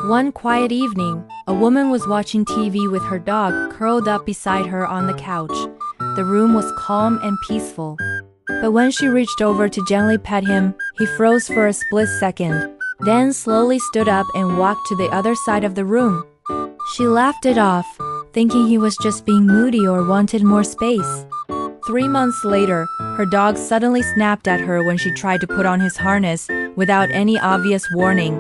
One quiet evening, a woman was watching TV with her dog curled up beside her on the couch. The room was calm and peaceful. But when she reached over to gently pet him, he froze for a split second, then slowly stood up and walked to the other side of the room. She laughed it off, thinking he was just being moody or wanted more space. 3 months later, her dog suddenly snapped at her when she tried to put on his harness without any obvious warning.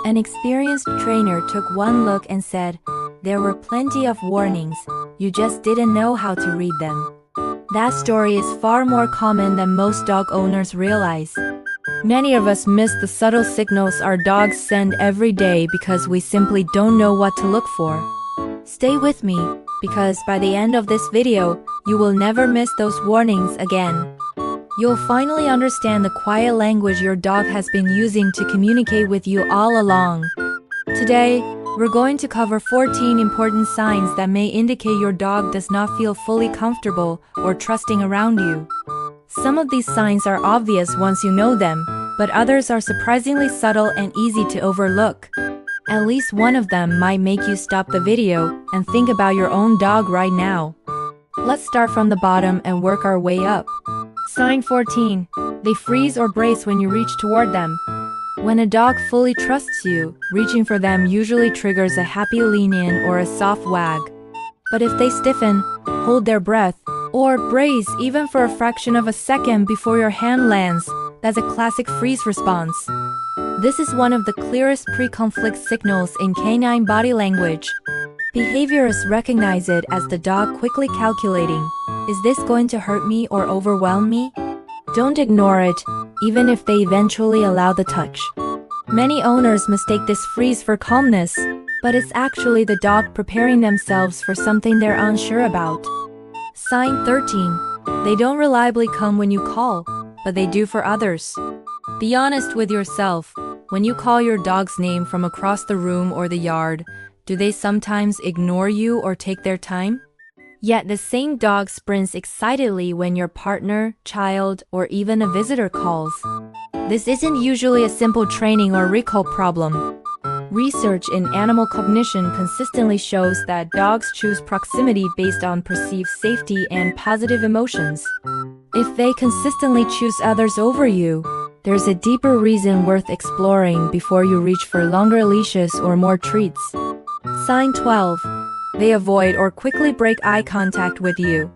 An experienced trainer took one look and said, "There were plenty of warnings, you just didn't know how to read them." That story is far more common than most dog owners realize. Many of us miss the subtle signals our dogs send every day because we simply don't know what to look for. Stay with me, because by the end of this video, you will never miss those warnings again. You'll finally understand the quiet language your dog has been using to communicate with you all along. Today, we're going to cover 14 important signs that may indicate your dog does not feel fully comfortable or trusting around you. Some of these signs are obvious once you know them, but others are surprisingly subtle and easy to overlook. At least one of them might make you stop the video and think about your own dog right now. Let's start from the bottom and work our way up. Sign 14. They freeze or brace when you reach toward them. When a dog fully trusts you, reaching for them usually triggers a happy lean in or a soft wag. But if they stiffen, hold their breath, or brace even for a fraction of a second before your hand lands, that's a classic freeze response. This is one of the clearest pre-conflict signals in canine body language. Behaviorists recognize it as the dog quickly calculating, "Is this going to hurt me or overwhelm me?" Don't ignore it, even if they eventually allow the touch. Many owners mistake this freeze for calmness, but it's actually the dog preparing themselves for something they're unsure about. Sign 13. They don't reliably come when you call, but they do for others. Be honest with yourself. When you call your dog's name from across the room or the yard, do they sometimes ignore you or take their time? Yet the same dog sprints excitedly when your partner, child, or even a visitor calls. This isn't usually a simple training or recall problem. Research in animal cognition consistently shows that dogs choose proximity based on perceived safety and positive emotions. If they consistently choose others over you, there's a deeper reason worth exploring before you reach for longer leashes or more treats. Sign 12. They avoid or quickly break eye contact with you.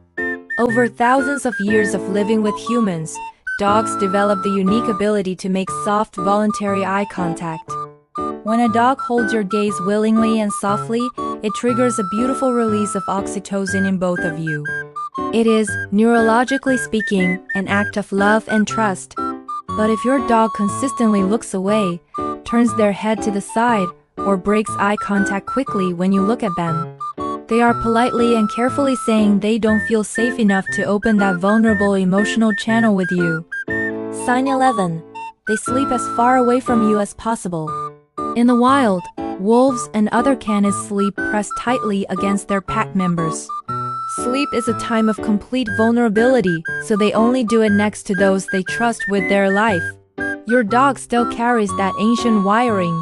Over thousands of years of living with humans, dogs develop the unique ability to make soft, voluntary eye contact. When a dog holds your gaze willingly and softly, it triggers a beautiful release of oxytocin in both of you. It is, neurologically speaking, an act of love and trust. But if your dog consistently looks away, turns their head to the side, or breaks eye contact quickly when you look at them, they are politely and carefully saying they don't feel safe enough to open that vulnerable emotional channel with you. Sign 11. They sleep as far away from you as possible. In the wild, wolves and other canines sleep pressed tightly against their pack members. Sleep is a time of complete vulnerability, so they only do it next to those they trust with their life. Your dog still carries that ancient wiring.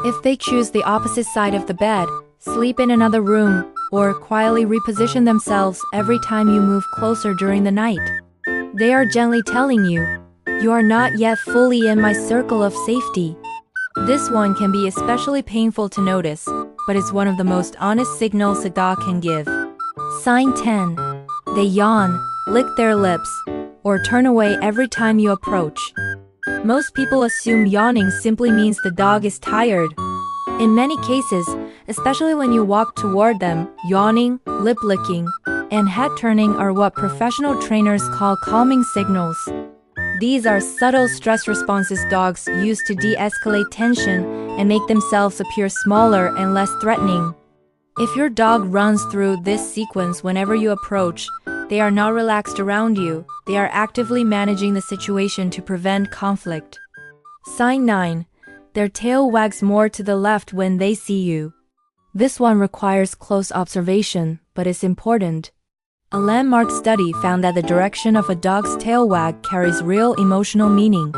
If they choose the opposite side of the bed, sleep in another room, or quietly reposition themselves every time you move closer during the night, they are gently telling you, "You are not yet fully in my circle of safety." This one can be especially painful to notice, but it's one of the most honest signals a dog can give. Sign 10. They yawn, lick their lips, or turn away every time you approach. Most people assume yawning simply means the dog is tired. In many cases, especially when you walk toward them, yawning, lip licking, and head turning are what professional trainers call calming signals. These are subtle stress responses dogs use to de-escalate tension and make themselves appear smaller and less threatening. If your dog runs through this sequence whenever you approach, they are not relaxed around you, they are actively managing the situation to prevent conflict. Sign 9. Their tail wags more to the left when they see you. This one requires close observation, but is important. A landmark study found that the direction of a dog's tail wag carries real emotional meaning.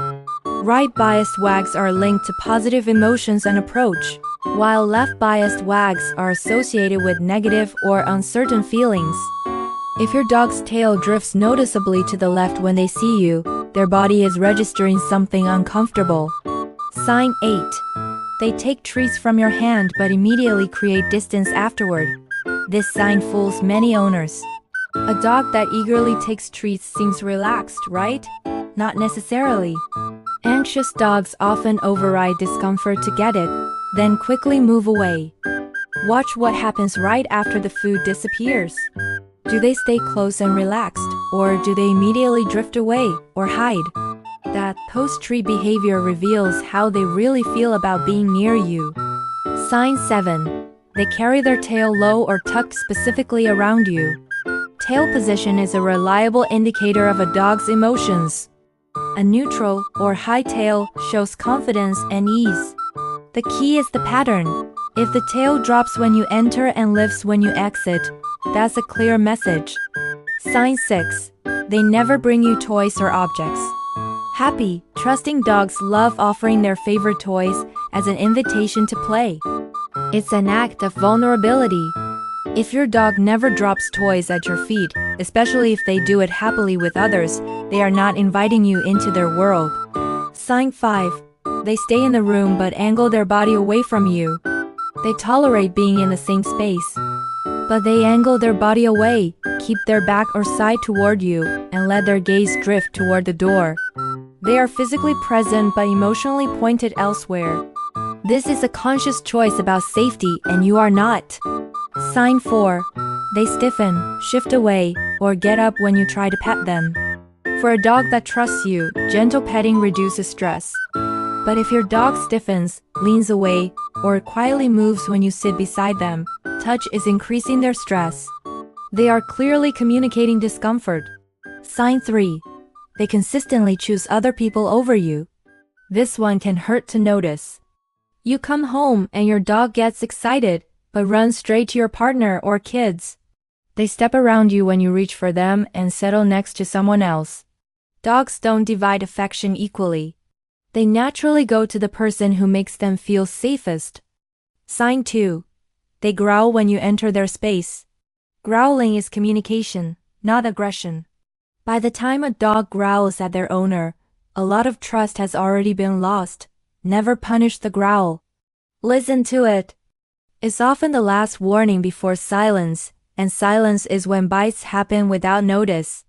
Right biased wags are linked to positive emotions and approach, while left-biased wags are associated with negative or uncertain feelings. If your dog's tail drifts noticeably to the left when they see you, their body is registering something uncomfortable. Sign 8. They take treats from your hand but immediately create distance afterward. This sign fools many owners. A dog that eagerly takes treats seems relaxed, right? Not necessarily. Anxious dogs often override discomfort to get it, then quickly move away. Watch what happens right after the food disappears. Do they stay close and relaxed, or do they immediately drift away or hide? That post-treat behavior reveals how they really feel about being near you. Sign 7. They carry their tail low or tucked specifically around you. Tail position is a reliable indicator of a dog's emotions. A neutral or high tail shows confidence and ease. The key is the pattern. If the tail drops when you enter and lifts when you exit, that's a clear message. Sign 6. They never bring you toys or objects. Happy, trusting dogs love offering their favorite toys as an invitation to play. It's an act of vulnerability. If your dog never drops toys at your feet, especially if they do it happily with others, they are not inviting you into their world. Sign 5. They stay in the room but angle their body away from you. They tolerate being in the same space, but they angle their body away, keep their back or side toward you, and let their gaze drift toward the door. They are physically present but emotionally pointed elsewhere. This is a conscious choice about safety, and you are not. Sign 4. They stiffen, shift away, or get up when you try to pet them. For a dog that trusts you, gentle petting reduces stress. But if your dog stiffens, leans away, or quietly moves when you sit beside them, touch is increasing their stress. They are clearly communicating discomfort. Sign 3. They consistently choose other people over you. This one can hurt to notice. You come home and your dog gets excited, but runs straight to your partner or kids. They step around you when you reach for them and settle next to someone else. Dogs don't divide affection equally. They naturally go to the person who makes them feel safest. Sign 2. They growl when you enter their space. Growling is communication, not aggression. By the time a dog growls at their owner, a lot of trust has already been lost. Never punish the growl. Listen to it. It's often the last warning before silence, and silence is when bites happen without notice.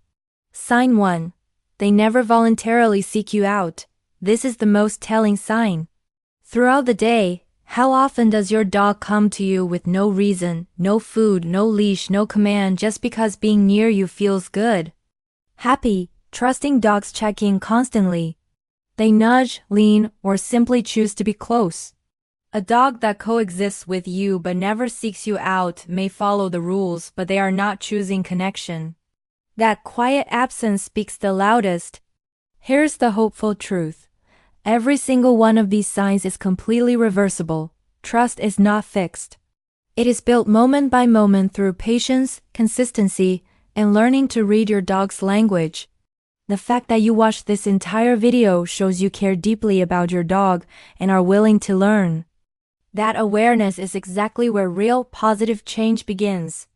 Sign 1. They never voluntarily seek you out. This is the most telling sign. Throughout the day, how often does your dog come to you with no reason, no food, no leash, no command, just because being near you feels good? Happy, trusting dogs check in constantly. They nudge, lean, or simply choose to be close. A dog that coexists with you but never seeks you out may follow the rules, but they are not choosing connection. That quiet absence speaks the loudest. Here's the hopeful truth. Every single one of these signs is completely reversible. Trust is not fixed. It is built moment by moment through patience, consistency, and learning to read your dog's language. The fact that you watched this entire video shows you care deeply about your dog and are willing to learn. That awareness is exactly where real, positive change begins.